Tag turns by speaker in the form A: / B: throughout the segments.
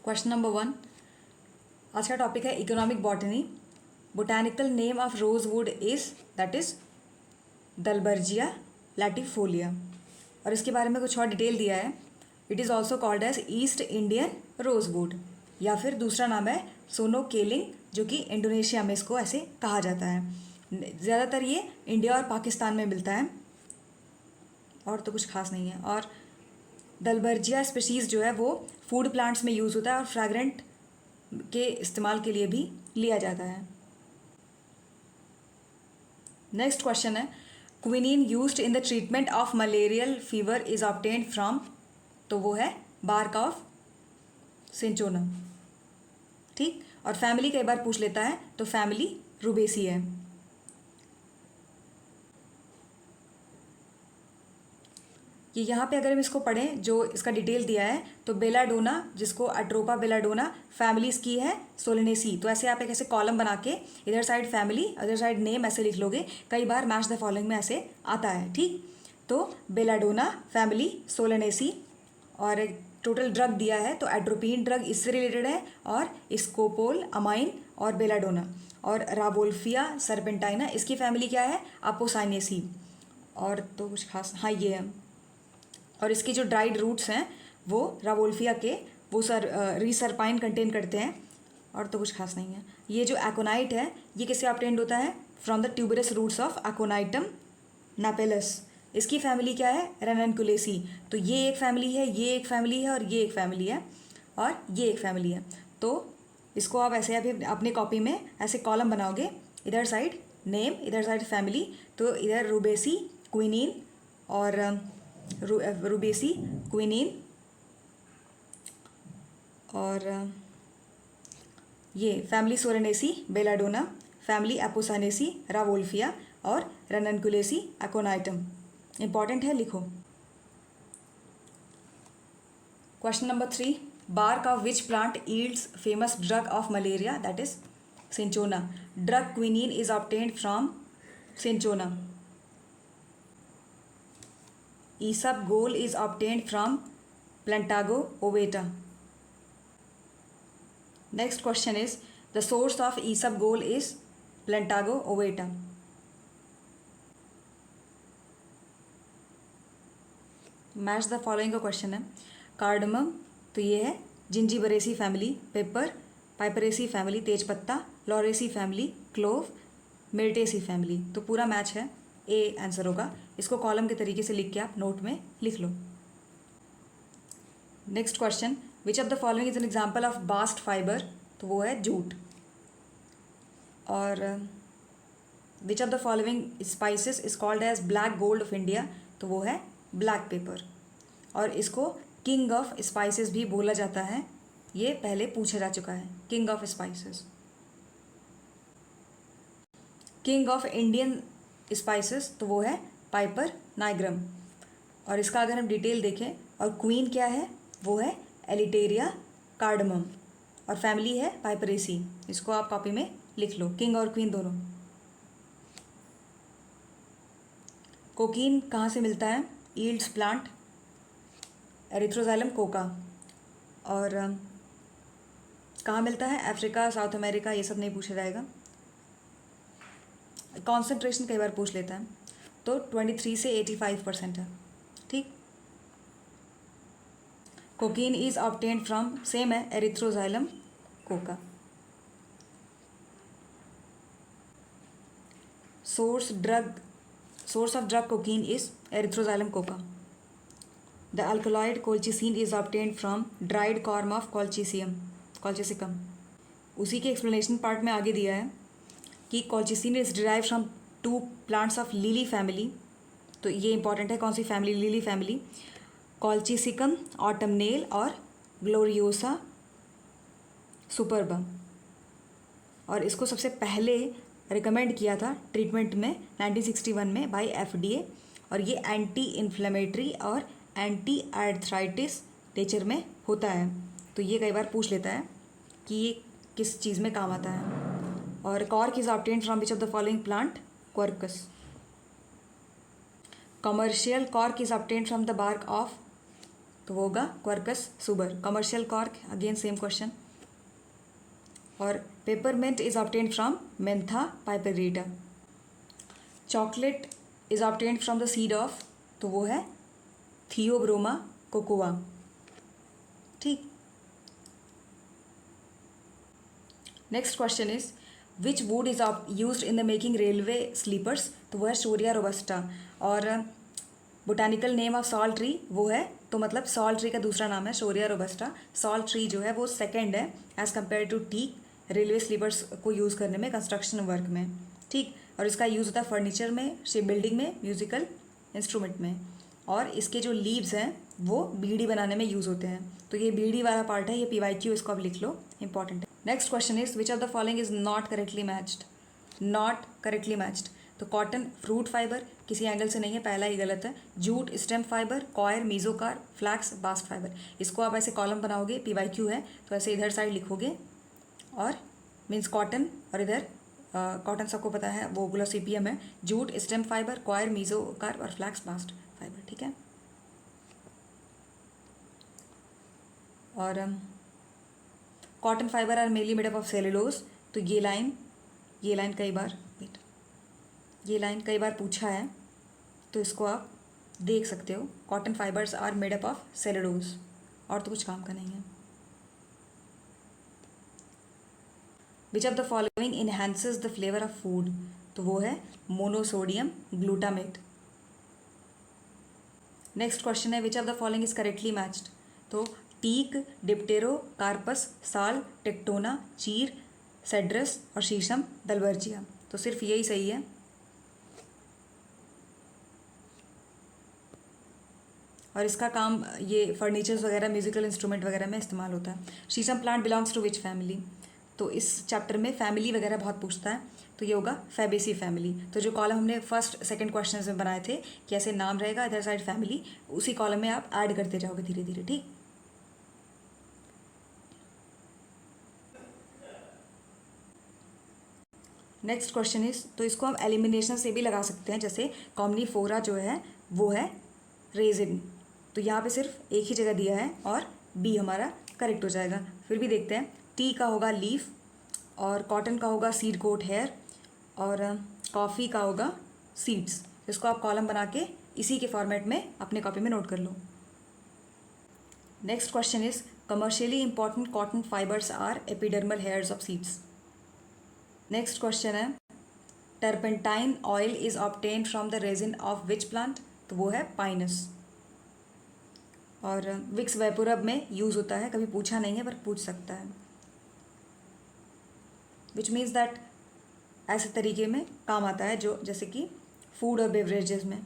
A: Question number 1। आज का topic है economic botany. Botanical name of rosewood is that is Dalbergia latifolia. और इसके बारे में कुछ और डिटेल दिया है। It is also called as East Indian rosewood, या फिर दूसरा नाम है सोनोकेलिंग, जो कि इंडोनेशिया में इसको ऐसे कहा जाता है। ज़्यादातर ये इंडिया और पाकिस्तान में मिलता है, और तो कुछ खास नहीं है। और दलबर्जिया स्पीशीज़ जो है वो फूड प्लांट्स में यूज़ होता है और फ्रैग्रेंट के इस्तेमाल के लिए भी लिया जाता है। नेक्स्ट क्वेश्चन है, quinine used in the treatment of malarial fever is obtained from, तो वो है बार्क ऑफ सिंचोना। ठीक, और फैमिली कई बार पूछ लेता है, तो फैमिली रुबेसी है। कि यहाँ पे अगर हम इसको पढ़ें, जो इसका डिटेल दिया है, तो बेलाडोना, जिसको अट्रोपा बेलाडोना फैमिलीज की है सोलेनेसी। तो ऐसे आप एक ऐसे कॉलम बना के इधर side family, other side name ऐसे लिख लोगे। कई बार मैच द फॉलोइंग में ऐसे आता है। ठीक, तो बेलाडोना फैमिली सोलेनेसी। और टोटल ड्रग दिया है, तो एट्रोपिन ड्रग इससे रिलेटेड है, और स्कोपोल अमाइन और बेलाडोना। और रावोल्फिया सरपेंटाइना, इसकी फैमिली क्या है, अपोसाइनेसी। और तो कुछ खास, हाँ ये है। और इसके जो ड्राइड रूट्स हैं वो रावोल्फिया के वो रीसरपाइन कंटेन करते हैं, और तो कुछ खास नहीं है। ये जो एकोनाइट है ये किससे ऑब्टेन्ड होता है, from the tuberous roots of Aconitum napellus. इसकी फैमिली क्या है, रेननकुलेसी। तो ये एक फैमिली है, ये एक फैमिली है, और ये एक फैमिली है, और ये एक फैमिली है। तो इसको आप ऐसे अभी अपने कॉपी में ऐसे कॉलम बनाओगे, इधर साइड नेम, इधर साइड फैमिली। तो इधर रुबेसी क्विनीन और रुबेसी क्विनीन, और ये family Solanaceae belladonna, family Apocynaceae Rauwolfia, और रेननकुलेसी एकोनाइटम। इंपॉर्टेंट है, लिखो। Question number 3, bark of which plant yields famous drug of malaria that is Cinchona. Drug quinine is obtained from Cinchona. Isabgol is obtained from Plantago ovata. Next question is, the source of Isabgol is Plantago ovata. Match the following का question है। Cardamom, तो ये है Zingiberaceae family. Paper पाइपरेसी family, तेजपत्ता Lauraceae family, clove Myrtaceae family. तो पूरा match है, A answer होगा। इसको कॉलम के तरीके से लिख के आप नोट में लिख लो। Next question, which of the following is an example of bast fibre, तो वो है जूट। और which of the following spices is called as black gold of India, तो वो है ब्लैक पेपर। और इसको किंग ऑफ स्पाइसेस भी बोला जाता है, ये पहले पूछा जा चुका है, king of spices. King of Indian spices, तो वो है पाइपर नाइग्रम। और इसका अगर हम डिटेल देखें, और क्वीन क्या है, वो है एलिटेरिया कार्डमम, और फैमिली है पाइपरेसी। इसको आप कॉपी में लिख लो, किंग और क्वीन दोनों। कोकीन कहाँ से मिलता है, यील्ड्स प्लांट एरिथ्रोजाइलम कोका। और कहाँ मिलता है, अफ्रीका साउथ अमेरिका, ये सब नहीं पूछा जाएगा। कॉन्सेंट्रेशन कई बार पूछ लेता है, तो 23 से 85% है। ठीक, cocaine is obtained from, same है, Erythroxylum coca. Source of drug cocaine is Erythroxylum coca. The alkaloid colchicine is obtained from dried corm of Colchicum. उसी के एक्सप्लेनेशन पार्ट में आगे दिया है कि colchicine is derive from 2 plants of lily family. तो ये इंपॉर्टेंट है, कौन सी family, lily family. Colchicum autumnale और ग्लोरियोसा सुपरबम। और इसको सबसे पहले रिकमेंड किया था ट्रीटमेंट में 1961 में बाय FDA। और ये एंटी इन्फ्लेमेटरी और एंटी आर्थराइटिस नेचर में होता है। तो ये कई बार पूछ लेता है कि ये किस चीज़ में काम आता है। और cork is obtained from which of the following plant, Quercus. Commercial cork is obtained from the bark of तो वो होगा Quercus suber. Commercial cork, again same question. और peppermint is obtained from Mentha piperita. Chocolate is obtained from the seed of, तो वो है Theobroma cocoa. ठीक। Next question is which wood is used in the making railway sleepers, तो वो है Shorea robusta. और botanical name of salt tree वो है, तो मतलब सॉल्ट ट्री का दूसरा नाम है शोरिया रोबस्टा। सॉल्ट ट्री जो है वो सेकंड है as compare to teak railway sleepers को यूज़ करने में, कंस्ट्रक्शन वर्क में। ठीक। और इसका यूज़ होता है फर्नीचर में, शिप बिल्डिंग में, म्यूजिकल इंस्ट्रूमेंट में। और इसके जो लीव्स हैं वो बीड़ी बनाने में यूज़ होते हैं। तो ये बीड़ी वाला पार्ट है, ये PYQ, इसको आप लिख लो, इंपॉर्टेंट है। Next question is which of the following is not correctly matched. Not correctly matched, तो कॉटन फ्रूट फाइबर किसी एंगल से नहीं है, पहला ही गलत है। Jute stem fibre, coir mesocarp, flax bast fibre. इसको आप ऐसे कॉलम बनाओगे, PYQ है, तो ऐसे इधर साइड लिखोगे और मीन्स कॉटन, और इधर कॉटन सबको पता है वो ग्लोसिपियम है। Jute stem fibre, coir mesocarp और फ्लैक्स बास्ट फाइबर। ठीक है। और cotton fibre are mainly made up of cellulose, तो ये लाइन कई बार ये लाइन कई बार पूछा है, तो इसको आप देख सकते हो। Cotton fibres are made up of cellulose, और तो कुछ काम का नहीं है। Which of the following enhances the flavour of food, तो वो है मोनोसोडियम ग्लूटामेट। नेक्स्ट क्वेश्चन है which of the following is correctly matched, तो teak, Dipterocarpus, sal, Tectona, chir, Cedrus और शीशम दलबर्जिया। तो सिर्फ यही सही है। और इसका काम ये फर्नीचर्स वगैरह, म्यूजिकल इंस्ट्रूमेंट वगैरह में इस्तेमाल होता है। Shisham plant belongs to which family, तो इस चैप्टर में फैमिली वगैरह बहुत पूछता है, तो ये होगा फैबेसी फैमिली। तो जो कॉलम हमने फर्स्ट सेकंड क्वेश्चन में बनाए थे कि ऐसे नाम रहेगा, इधर साइड फैमिली, उसी कॉलम में आप ऐड करते जाओगे धीरे धीरे। ठीक। नेक्स्ट क्वेश्चन इज, तो इसको हम एलिमिनेशन से भी लगा सकते हैं, जैसे कॉम्निफोरा जो है वो है रेजिन, तो यहाँ पे सिर्फ एक ही जगह दिया है और बी हमारा करेक्ट हो जाएगा। फिर भी देखते हैं, टी का होगा लीफ, और कॉटन का होगा सीड कोट हेयर, और कॉफ़ी का होगा सीड्स। इसको आप कॉलम बना के इसी के फॉर्मेट में अपने कॉपी में नोट कर लो। Next question is commercially important cotton fibres are epidermal hairs of seeds. Next question है turpentine oil is obtained from the resin of which plant, तो वो है पाइनस। और विक्स वेपोरब में यूज़ होता है, कभी पूछा नहीं है पर पूछ सकता है। विच मीन्स दैट ऐसे तरीके में काम आता है जो, जैसे कि फूड और बेवरेजेस में।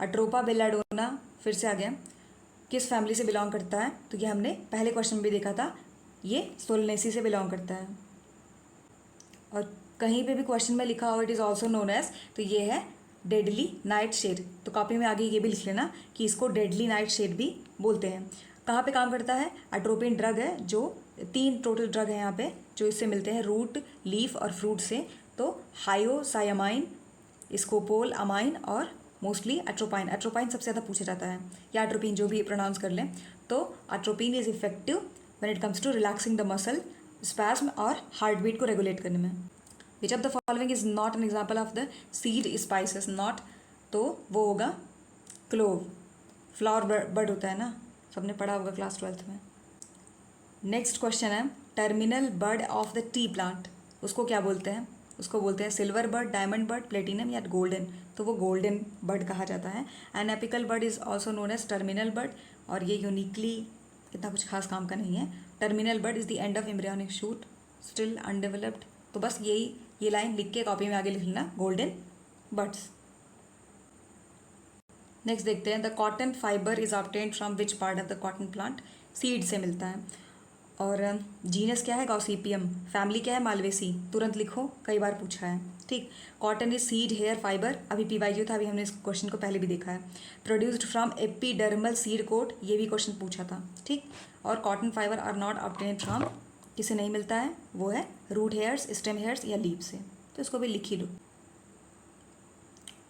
A: अट्रोपा बेलाडोना फिर से आ गया, किस फैमिली से बिलोंग करता है, तो ये हमने पहले क्वेश्चन में भी देखा था, ये सोलनेसी से बिलोंग करता है। और कहीं पे भी क्वेश्चन में लिखा हो it is also known as, तो ये है डेडली नाइट शेड। तो कॉपी में आगे ये भी लिख लेना कि इसको डेडली नाइट शेड भी बोलते हैं। कहाँ पे काम करता है, अट्रोपिन ड्रग है, जो 3 टोटल ड्रग है यहाँ पे जो इससे मिलते हैं, रूट, लीफ और फ्रूट से। तो हायोसायामाइन, स्कोपोल अमाइन और मोस्टली अट्रोपाइन। अट्रोपाइन सबसे ज़्यादा पूछा जाता है, या अट्रोपिन जो भी प्रोनाउंस कर लें। तो atropine is effective when it comes to relaxing the muscle, spasm और हार्ट बीट को रेगुलेट करने में। Which of the following is not an example of the seed spices, not, तो वो होगा क्लोव। फ्लावर बर्ड होता है ना, सबने पढ़ा होगा क्लास 12th में। नेक्स्ट क्वेश्चन है terminal bud of the tea plant, उसको क्या बोलते हैं, उसको बोलते हैं silver bud, diamond bud, platinum या गोल्डन, तो वो गोल्डन बर्ड कहा जाता है। An apical bud is also known as terminal bud, और ये यूनिकली इतना कुछ खास काम का नहीं है। Terminal bird is the end of embryonic shoot, still undeveloped. तो बस यही ये लाइन लिख के कॉपी में आगे लिख लेना, गोल्डन बर्ड्स। नेक्स्ट देखते हैं, the cotton fibre is obtained from which part of the cotton plant, seed से मिलता है। और जीनस क्या है, गॉसिपियम। फैमिली क्या है, मालवेसी। तुरंत लिखो, कई बार पूछा है। ठीक। Cotton is seed hair fibre, अभी PYQ था, अभी हमने इस क्वेश्चन को पहले भी देखा है। Produced from epidermal seed coat, ये भी क्वेश्चन पूछा था। ठीक। और cotton fibre are not obtained from, किसे नहीं मिलता है, वो है रूट हेयर्स, स्टेम हेयर्स या लीव से, तो इसको भी लिख ही लो।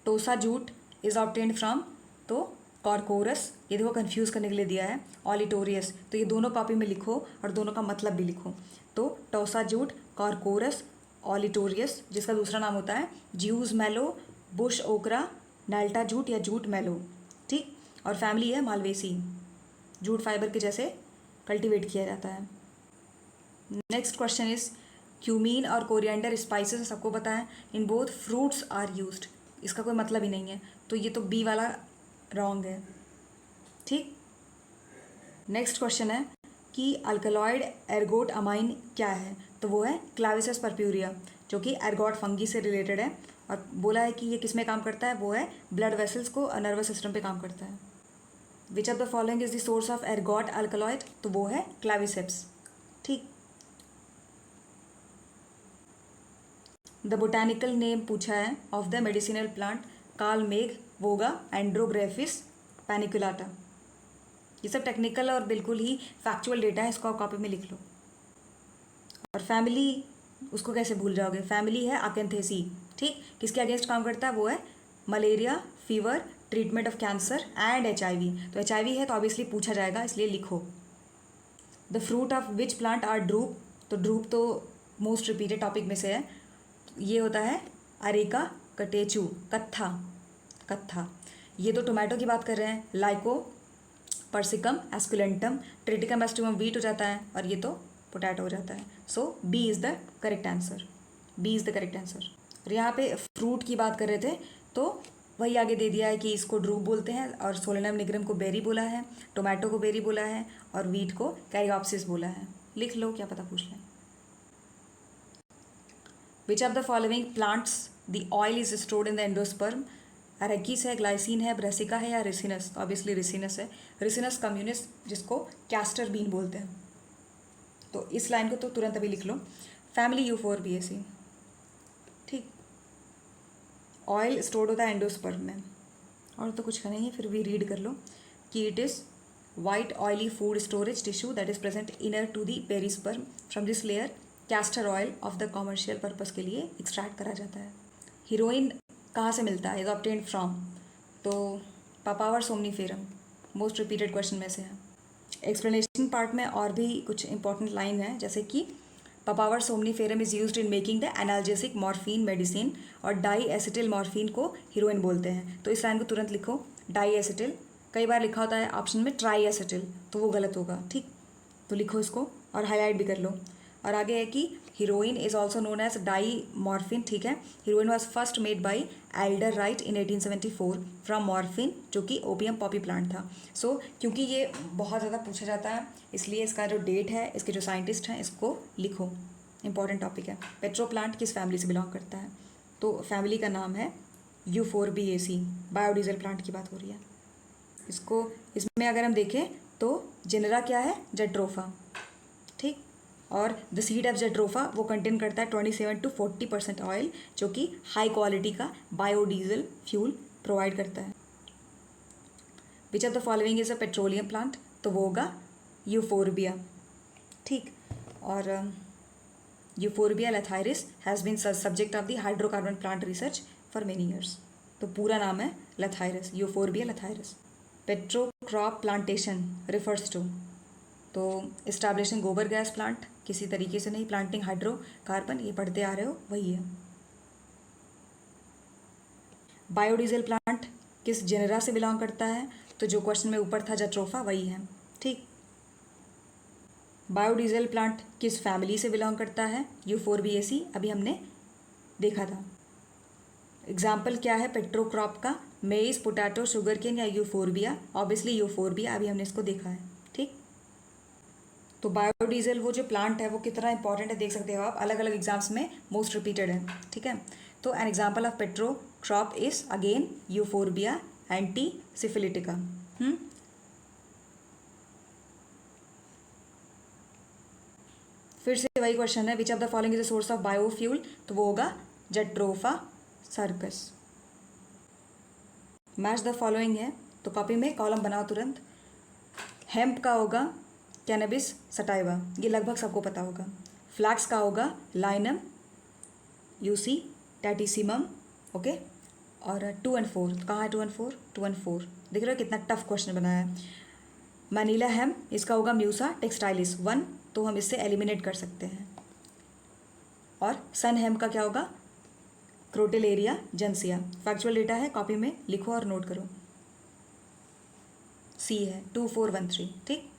A: Tossa jute is obtained from, तो कॉर्कोरस, ये देखो कंफ्यूज करने के लिए दिया है, ऑलिटोरियस, तो ये दोनों कॉपी में लिखो और दोनों का मतलब भी लिखो। तो टोसा जूट, कॉर्कोरस, ऑलिटोरियस, जिसका दूसरा नाम होता है ज्यूज मेलो, बुश ओकरा, नाल्टा जूट या जूट मेलो, ठीक। और फैमिली है मालवेसी, जूट फाइबर के जैसे कल्टीवेट किया जाता है। नेक्स्ट क्वेश्चन इज क्यूमीन और कोरिएंडर स्पाइसेस सबको पता है, in both fruits are used, इसका कोई मतलब ही नहीं है, तो ये तो बी वाला रॉन्ग है, ठीक। नेक्स्ट क्वेश्चन है कि अल्कलॉइड एर्गोट अमाइन क्या है, तो वो है क्लाविसेस पर्प्यूरिया, जो कि एर्गोट फंगी से रिलेटेड है, और बोला है कि ये किस में काम करता है, वो है ब्लड वेसल्स को और नर्वस सिस्टम पे काम करता है। Which of the following is the source of ergot alkaloid, तो वो है क्लाविसेप्स, ठीक। द बोटानिकल नेम पूछा है ऑफ द मेडिसिनल प्लांट कालमेघ, वोगा, एंड्रोग्रेफिस, पैनिकुलाटा। ये सब टेक्निकल और बिल्कुल ही फैक्चुअल डेटा है, इसको आप कॉपी में लिख लो। और फैमिली, उसको कैसे भूल जाओगे, फैमिली है अकेंथेसी, ठीक। किसके अगेंस्ट काम करता है, वो है malaria, fever, treatment of cancer and HIV। तो HIV है तो ऑब्वियसली पूछा जाएगा, इसलिए लिखो। The fruit of which plant are drupe, तो ड्रूप तो मोस्ट रिपीटेड टॉपिक में से है, ये होता है अरेका कटेचू, कत्था, कत्था। ये तो टोमेटो की बात कर रहे हैं, लाइको पर्सिकम एस्कुलेंटम, ट्रिटिकम एस्टिवम वीट हो जाता है, और ये तो पोटैटो हो जाता है। So B is the correct answer, B is the correct answer. और यहाँ पे फ्रूट की बात कर रहे थे, तो वही आगे दे दिया है कि इसको ड्रूप बोलते हैं, और सोलेनम निग्रम को बेरी बोला है, टोमेटो को बेरी बोला है, और वीट को कैरियोप्सिस बोला है। लिख लो, क्या पता पूछ लें। Which of the following plants the oil is stored in the endosperm, Arachis है, ग्लाइसिन है, ब्रेसिका है या रिसिनस, तो ऑब्वियसली रिसिनस है, रिसिनस कम्युनिस, जिसको कैस्टर बीन बोलते हैं। तो इस लाइन को तो तुरंत अभी लिख लो, फैमिली यूफोरबिएसी, ठीक। ऑयल स्टोर्ड होता है एंडोस्पर्म में, और तो कुछ नहीं है, फिर भी रीड कर लो कि it is white oily food storage tissue that is present inner to the perisperm, from this layer castor oil of the commercial purpose के लिए एक्सट्रैक्ट करा जाता है। हीरोइन कहाँ से मिलता है, इज ऑब्टेन्ड फ्रॉम, तो papaver somniferum, most repeated question में से है। एक्सप्लेनेशन पार्ट में और भी कुछ इंपॉर्टेंट लाइन है, जैसे कि papaver somniferum is used in making the analgesic morphine medicine, और डाई एसिटिल मॉर्फिन को हीरोइन बोलते हैं। तो इस लाइन को तुरंत लिखो, डाई एसिटिल, कई बार लिखा होता है ऑप्शन में ट्राई एसिटिल, तो वो गलत होगा, ठीक। तो लिखो इसको और हाईलाइट भी कर लो। और आगे है कि heroin is also known as diamorphine, ठीक है। Heroin was first made by Alder Wright in 1874 from morphine, जो कि ओपियम पॉपी प्लांट था। सो क्योंकि ये बहुत ज़्यादा पूछा जाता है, इसलिए इसका जो डेट है, इसके जो साइंटिस्ट हैं, इसको लिखो, इंपॉर्टेंट टॉपिक है। पेट्रो प्लांट किस फैमिली से बिलोंग करता है, तो फैमिली का नाम है यूफोरबिएसी, बायोडीजल प्लांट की बात हो रही है। इसको, इसमें अगर हम देखें तो जेनेरा क्या है, जेट्रोफा, ठीक। और द सीड ऑफ जेट्रोफा वो कंटेन करता है 27 to 40% ऑयल, जो कि हाई क्वालिटी का बायोडीजल फ्यूल प्रोवाइड करता है। Which of the following is a petroleum plant, तो वो होगा यूफोरबिया, ठीक। और Euphorbia lathyris has been subject of the hydrocarbon plant research for many years, तो पूरा नाम है lathyris, Euphorbia lathyris. Petro crop plantation refers to, तो इस्टेब्लिशिंग गोबर गैस प्लांट, किसी तरीके से नहीं, प्लांटिंग हाइड्रोकार्बन, ये पढ़ते आ रहे हो, वही है। बायोडीजल प्लांट किस जेनेरा से बिलोंग करता है, तो जो क्वेश्चन में ऊपर था जेट्रोफा, वही है, ठीक। बायोडीजल प्लांट किस फैमिली से बिलोंग करता है, यूफोरबिएसी, अभी हमने देखा था। एग्जाम्पल क्या है पेट्रोक्रॉप का, मेज, पोटैटो, शुगर केन या यूफोरबिया, ऑब्वियसली यूफोरबिया, अभी हमने इसको देखा है, ठीक। तो बायोडीजल वो जो प्लांट है वो कितना इंपॉर्टेंट है देख सकते हो आप, अलग अलग एग्जाम्स में मोस्ट रिपीटेड है, ठीक है। तो an example of petro crop is again Euphorbia एंटी सिफिलिटिका। फिर से वही क्वेश्चन है, which of the following is the source of biofuel, तो वो होगा Jatropha curcas. Match the following है, तो कॉपी में कॉलम बनाओ तुरंत। हेम्प का होगा कैनबिस सटाइवा, ये लगभग सबको पता होगा। फ्लैक्स का होगा लाइनम यूसी टैटिसिमम, ओके। और 2 और 4, तो कहाँ है 2 और 4? 2 और 4 देख रहे हो कितना टफ क्वेश्चन बनाया है। मनीला हेम, इसका होगा म्यूसा टेक्सटाइलिस 1, तो हम इससे एलिमिनेट कर सकते हैं। और सन हेम का क्या होगा? क्रोटेलेरिया जेंसिया। फैक्चुअल डेटा है, कॉपी में लिखो और नोट करो। सी है 2413। ठीक।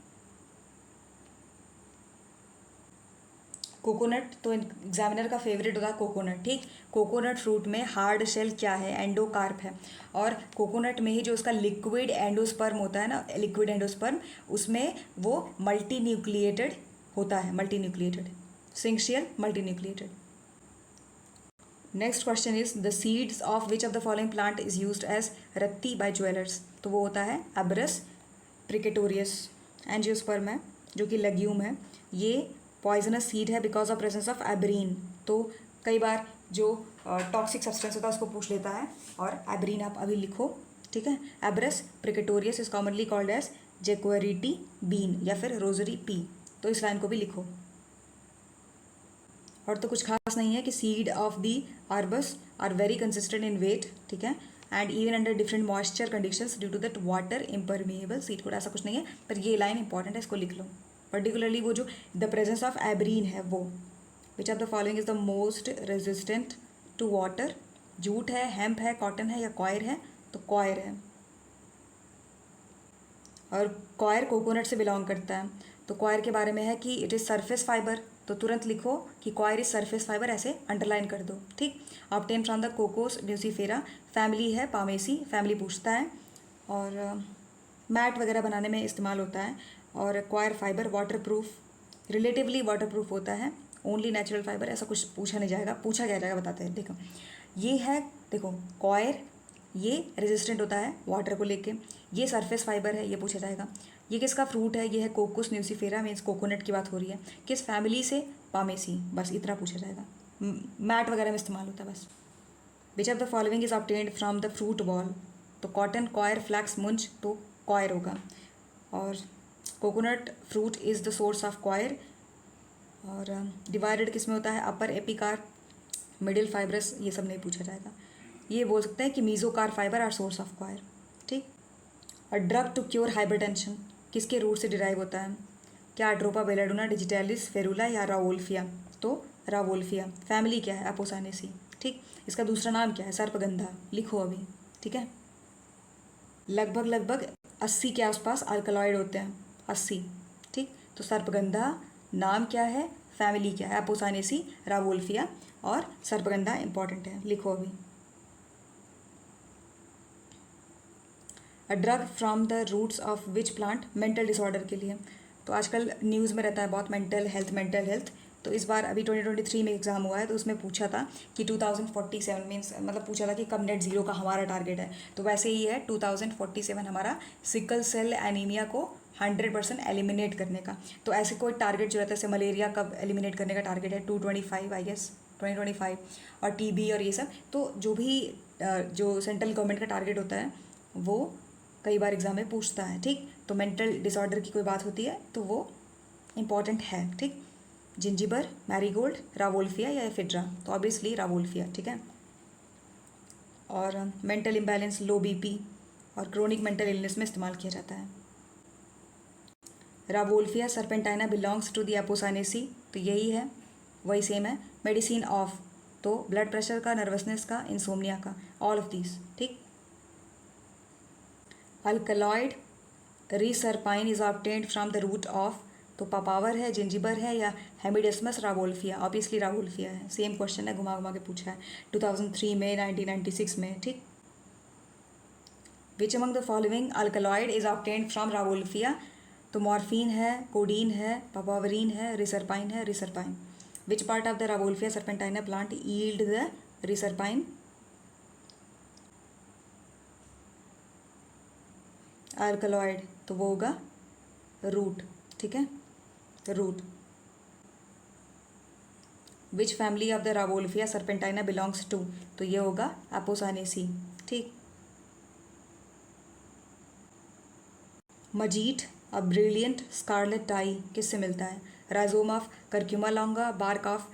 A: कोकोनट तो एग्जामिनर का फेवरेट होता है कोकोनट। ठीक। कोकोनट फ्रूट में हार्ड शेल क्या है? एंडोकार्प है। और कोकोनट में ही जो उसका लिक्विड एंडोस्पर्म होता है ना, लिक्विड एंडोस्पर्म, उसमें वो मल्टी न्यूक्लिएटेड होता है, multi nucleated, syncytial multi nucleated. Next question is the seeds of which of the following plant is used as ratti by jewellers? तो वो होता है एब्रस प्रिकेटोरियस। एंजियोस्पर्म है जो कि लेग्यूम है। ये पॉइजनस सीड है बिकॉज ऑफ प्रेजेंस ऑफ एब्रीन। तो कई बार जो टॉक्सिक सब्सटेंस होता है उसको पूछ लेता है, और एब्रीन आप अभी लिखो। ठीक है। Abrus precatorius is commonly called as jequirity bean या फिर रोजरी पी। तो इस लाइन को भी लिखो। और तो कुछ खास नहीं है कि सीड ऑफ दी आर्बस are very consistent in weight. ठीक है। And even under different moisture conditions due to that water impermeable seed coat, ऐसा कुछ नहीं है, पर ये लाइन इंपॉर्टेंट है, इसको लिख लो। पर्टिकुलरली वो जो द प्रेजेंस ऑफ एब्रीन है वो। Which of the following is the most resistant to water? Jute है, हेम्प है, कॉटन है या कॉयर है? तो कॉयर है। और कॉयर कोकोनट से बिलोंग करता है। तो कॉयर के बारे में है कि इट इज़ सरफेस फाइबर, तो तुरंत लिखो कि कॉयर इज सरफेस फाइबर, ऐसे अंडरलाइन कर दो। ठीक। Obtain from the Cocos nucifera. Family है पामेसी, फैमिली पूछता है। और मैट वगैरह बनाने में इस्तेमाल होता है। और coir fibre water proof, relatively water proof होता है। ओनली नेचुरल फाइबर, ऐसा कुछ पूछा नहीं जाएगा, पूछा क्या जाएगा बताते हैं। देखो ये है, देखो कॉयर, ये रेजिस्टेंट होता है वाटर को लेके। ये सरफेस फाइबर है, ये पूछा जाएगा। ये किसका फ्रूट है? ये है कोकोस न्यूसीफेरा, मीन्स कोकोनट की बात हो रही है। किस फैमिली से? पामेसी, बस इतना पूछा जाएगा। मैट वगैरह में इस्तेमाल होता है बस। विच of the following is obtained from the fruit ball? तो कॉटन, कॉयर, फ्लैक्स, मुंज, तो कॉयर होगा। और coconut fruit is the source of coir. और डिवाइडेड किस में होता है? अपर एपिकार, मिडिल फाइब्रस, ये सब नहीं पूछा जाएगा। ये बोल सकते हैं कि mesocarp fibre are source of coir. ठीक। और ड्रग टू क्योर हाइपरटेंशन किसके रूट से डिराइव होता है? क्या अट्रोपा बेलाडोना, डिजिटैलिस, फेरुला या रावोल्फिया? तो रावोल्फिया। फैमिली क्या है? अपोसानेसी। ठीक। इसका दूसरा नाम क्या है? सर्पगंधा, लिखो अभी। ठीक है। लगभग लगभग 80 के आसपास अल्कलॉइड होते हैं, 80। ठीक। तो सर्पगंधा नाम क्या है, फैमिली क्या है? अपोसानेसी, रावोल्फिया और सर्पगंधा इंपॉर्टेंट है, लिखो अभी। A drug from the roots of which plant? Mental disorder के लिए। तो आजकल न्यूज़ में रहता है बहुत मेंटल हेल्थ, मेंटल हेल्थ। तो इस बार अभी 2023 में एग्ज़ाम हुआ है, तो उसमें पूछा था कि 2047 मीन्स मतलब पूछा था कि कब नेट ज़ीरो का हमारा टारगेट है। तो वैसे ही है 2047 हमारा सिकल सेल एनीमिया को 100% एलिमिनेट करने का। तो ऐसे कोई टारगेट जो रहता है, जैसे मलेरिया कब एलिमिनेट करने का टारगेट है? 225 आई गेस, 2025। और टीबी और ये सब, तो जो भी जो सेंट्रल गवर्नमेंट का टारगेट होता है वो कई बार एग्जाम में पूछता है। ठीक। तो मेंटल डिसऑर्डर की कोई बात होती है तो वो इम्पॉर्टेंट है। ठीक। जिंजिबर, मैरीगोल्ड, रावोल्फिया या एफिड्रा? तो ऑब्वियसली रावोल्फिया। ठीक है। और मेंटल इम्बैलेंस, लो बीपी और क्रोनिक मेंटल इलनेस में इस्तेमाल किया जाता है। Rauvolfia serpentina belongs to the Apocynaceae, तो यही है, वही सेम है। मेडिसिन ऑफ, तो ब्लड प्रेशर का, नर्वसनेस का, इंसोम्निया का, ऑल ऑफ दीज। ठीक। Alkaloid reserpine is obtained from the root of, तो पापावर है, जिंजिबर है या हेमिडेस्मस रावोल्फिया? ऑब्वियसली रावोल्फिया है। सेम क्वेश्चन है, घुमा घुमा के पूछा है 2003 में, 1996 में। ठीक। Which among the following alkaloid is obtained from Rauvolfia? तो मॉर्फिन है, कोडीन है, पापावरीन है, रिसर्पाइन है, reserpine. Which part of the Rauvolfia serpentina plant yield the reserpine? Alkaloid, तो वो होगा रूट। ठीक है, root. Which family of the Rauvolfia serpentina belongs to? तो ये होगा एपोसानेसी। ठीक। Majith, a brilliant scarlet dye किससे मिलता है? Rhizome of Curcuma longa, bark of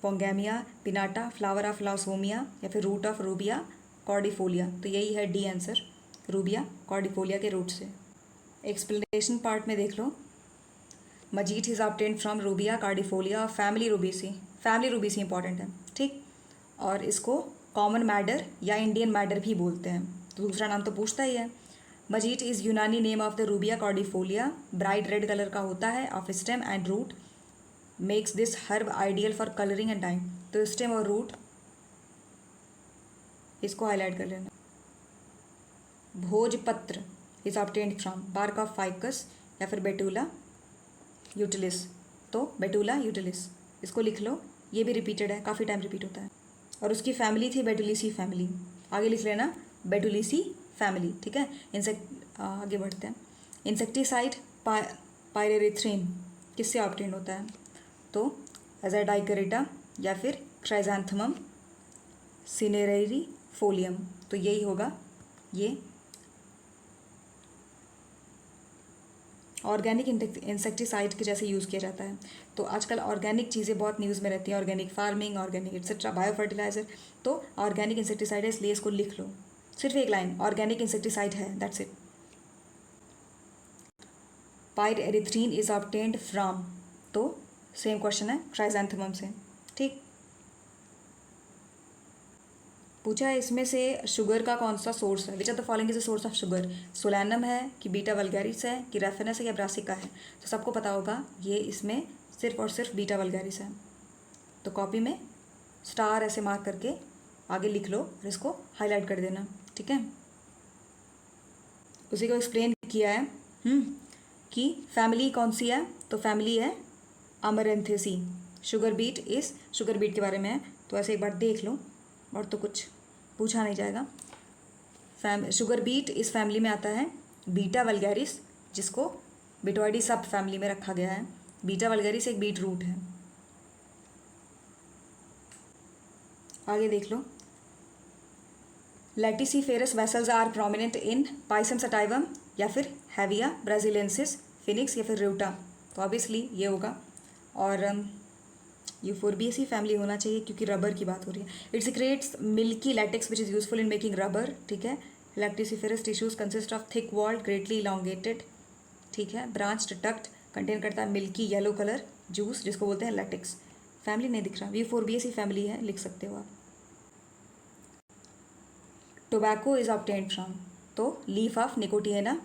A: Pongamia piñata, flower of Lawsonia या फिर रूट ऑफ रूबिया कॉर्डिफोलिया, तो यही है डी आंसर, रूबिया कॉर्डिफोलिया के रूट से। एक्सप्लेनेशन पार्ट में देख लो, majith is obtained from Rubia cordifolia और फैमिली रूबीसी इंपॉर्टेंट है, ठीक। और इसको कॉमन मैडर या इंडियन मैडर भी बोलते हैं, तो दूसरा नाम तो पूछता ही है। Majith is Unani name of the Rubia cordifolia, bright red colour का होता है, of stem and root, makes this herb ideal for colouring and dyeing. तो स्टेम और रूट इसको हाईलाइट कर लेना। Bhojpatra is obtained from bark of Ficus या फिर बेटुला यूटिलिस, तो बेटुला यूटिलिस इसको लिख लो, ये भी रिपीटेड है, काफ़ी टाइम रिपीट होता है। और उसकी फैमिली थी बेटुलिसी फैमिली, आगे लिख लेना बेटुलिसी फैमिली, ठीक है। आगे बढ़ते हैं। इंसेक्टिसाइड पायरेथ्रिन किससे ऑब्टेन्ड होता है, तो एजाडाइकरेटा या फिर क्राइजैंथमम सिनेरेरी फोलियम, तो यही होगा ये। ऑर्गेनिक इंसेक्टिसाइड के जैसे यूज़ किया जाता है, तो आजकल ऑर्गेनिक चीज़ें बहुत न्यूज़ में रहती हैं, organic farming, organic etcetera, bio fertiliser, तो ऑर्गेनिक इंसेक्टिसाइड है, इसलिए इसको लिख लो, सिर्फ एक लाइन ऑर्गेनिक इंसेक्टिसाइड है, that's it. Pyrethrin is obtained from, तो सेम क्वेश्चन है क्राइजैंथमम से, ठीक। पूछा है इसमें से शुगर का कौन सा सोर्स है, which of the following is the source of sugar, solanum है कि बीटा वल्गैरिस है कि रेफिनस है या ब्रासिका है, तो सबको पता होगा ये इसमें सिर्फ और सिर्फ बीटा वल्गैरिस है। तो कॉपी में स्टार ऐसे मार्क करके आगे लिख लो और इसको हाईलाइट कर देना, ठीक है। उसी को एक्सप्लेन किया है कि फैमिली कौन सी है, तो फैमिली है अमरेंथेसी। शुगर बीट के बारे में है, तो ऐसे एक बार देख लो, और तो कुछ पूछा नहीं जाएगा। शुगर बीट इस फैमिली में आता है, बीटा वल्गैरिस जिसको बिटोइडी सब फैमिली में रखा गया है। बीटा वल्गैरिस एक बीट रूट है। आगे देख लो, laticiferous vessels are prominent in Pisum sativum या फिर हैविया ब्राजीलेंसिस फिनिक्स या फिर रेउटा, तो ऑब्वियसली ये होगा। और यूफोर्बिएसी फैमिली होना चाहिए क्योंकि रबर की बात हो रही है। It secretes milky latex which is useful in making rubber, ठीक है। Laticiferous tissues consist of thick walled greatly elongated, ठीक है, ब्रांच डक्ट, कंटेन करता है मिल्की येलो कलर जूस जिसको बोलते हैं लैटेक्स। फैमिली नहीं दिख रहा, यूफोर्बिएसी फैमिली है, लिख सकते हो आप। टोबैको इज ऑब्टेन्ड फ्रॉम, तो लीफ ऑफ निकोटिएना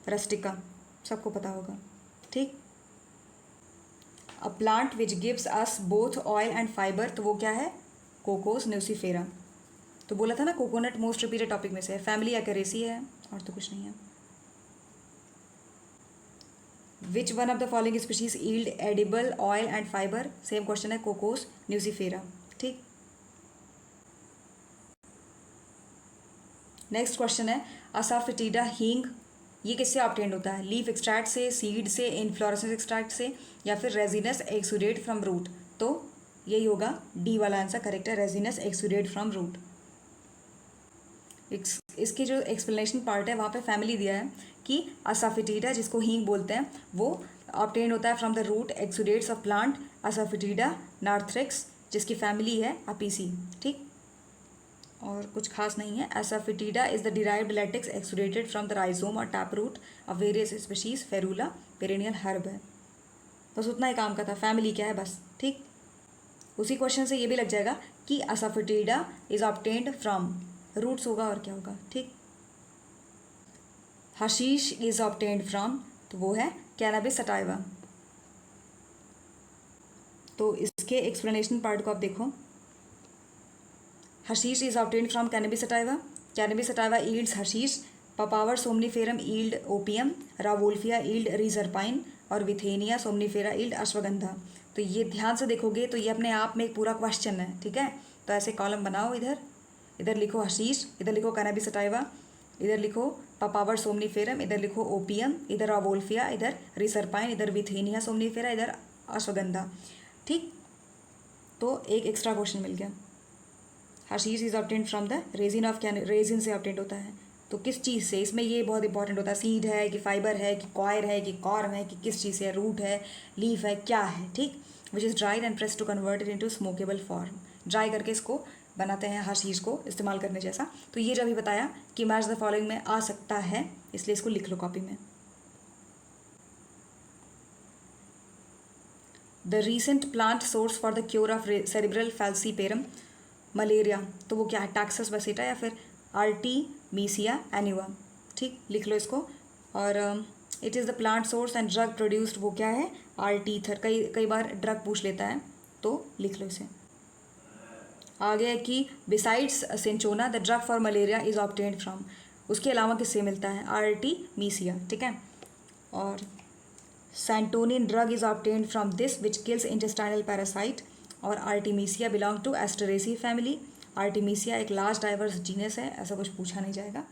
A: रस्टिका, सबको पता होगा, ठीक। A plant which gives us both oil and fibre, तो वो क्या है, कोकोस न्यूसीफेरा। तो बोला था ना कोकोनट मोस्ट रिपीटेड टॉपिक में से है। फैमिली एक्रेसी है और तो कुछ नहीं है। Which one of the following species yield edible oil and fibre, same question है, कोकोस न्यूसीफेरा, ठीक। नेक्स्ट क्वेश्चन है असाफेटिडा हींग, ये किससे ऑब्टेन्ड होता है, लीफ एक्सट्रैक्ट से, सीड से, इनफ्लोरेसेंस एक्सट्रैक्ट से या फिर रेजिनस एक्सुडेट फ्रॉम रूट, तो यही होगा डी वाला आंसर करेक्ट है, रेजिनस एक्सुडेट फ्रॉम रूट। इसके जो एक्सप्लेनेशन पार्ट है वहाँ पे फैमिली दिया है कि असाफेटिडा जिसको हींग बोलते हैं वो ऑब्टेन होता है from the root exudates of plant asafoetida Narthex जिसकी फैमिली है अपीसी, ठीक। और कुछ खास नहीं है। Asafoetida is the derived latex exudated from the rhizome और tap root of various species Ferula perennial herb है। बस उतना ही काम का था, फैमिली क्या है बस, ठीक। उसी क्वेश्चन से ये भी लग जाएगा कि एसाफिटिडा इज ऑब्टेन्ड फ्रॉम, रूट्स होगा और क्या होगा, ठीक। हशीश इज ऑब्टेन्ड फ्रॉम, तो वो है कैनाबिस सटाइवा। तो इसके एक्सप्लेनेशन पार्ट को आप देखो, hashish is obtained from Cannabis sativa, Cannabis sativa yields hashish, Papaver somniferum yield opium, Rauvolfia yield reserpine और विथेनिया सोमनीफेरा ईल्ड अश्वगंधा। तो ये ध्यान से देखोगे तो ये अपने आप में एक पूरा क्वेश्चन है, ठीक है। तो ऐसे कॉलम बनाओ, इधर लिखो हशीश, इधर लिखो कैनबिस सटाइवा, इधर लिखो पपावर सोमनीफेरम, इधर लिखो ओपियम, इधर रावोल्फिया, इधर रिजरपाइन, इधर विथेनिया सोमनीफेरा, इधर अश्वगंधा, ठीक। तो एक एक्स्ट्रा क्वेश्चन मिल गया। Hashish is obtained from the resin of resin से ऑब्टेन्ड होता है, तो किस चीज़ से, इसमें ये बहुत इंपॉर्टेंट होता है, सीड है कि फाइबर है कि कॉयर है कि कॉर्म है कि किस चीज़ से, रूट है, लीफ है, क्या है, ठीक। Which is dried and press to convert it into smokable form, dry करके इसको बनाते हैं हर चीज़ को इस्तेमाल करने जैसा। तो ये जो अभी बताया कि मैच द फॉलोइंग में आ सकता है, इसलिए इसको लिख लो कॉपी में। The recent plant source for the cure of cerebral falciparum malaria, तो वो क्या है, टैक्सस बसीटा या फिर आर्टीमीसिया एन्युआ। ठीक, लिख लो इसको। और it is the plant source and drug produced, वो क्या है, आर्टीथर। कई कई बार ड्रग पूछ लेता है, तो लिख लो इसे। आगे है कि besides cinchona the drug for malaria is obtained from, उसके अलावा किससे मिलता है, आर्टीमीसिया। ठीक है, और santonin drug is obtained from this which kills intestinal parasite, और Artemisia belong to Asteraceae family. Artemisia एक लार्ज डाइवर्स जीनस है, ऐसा कुछ पूछा नहीं जाएगा।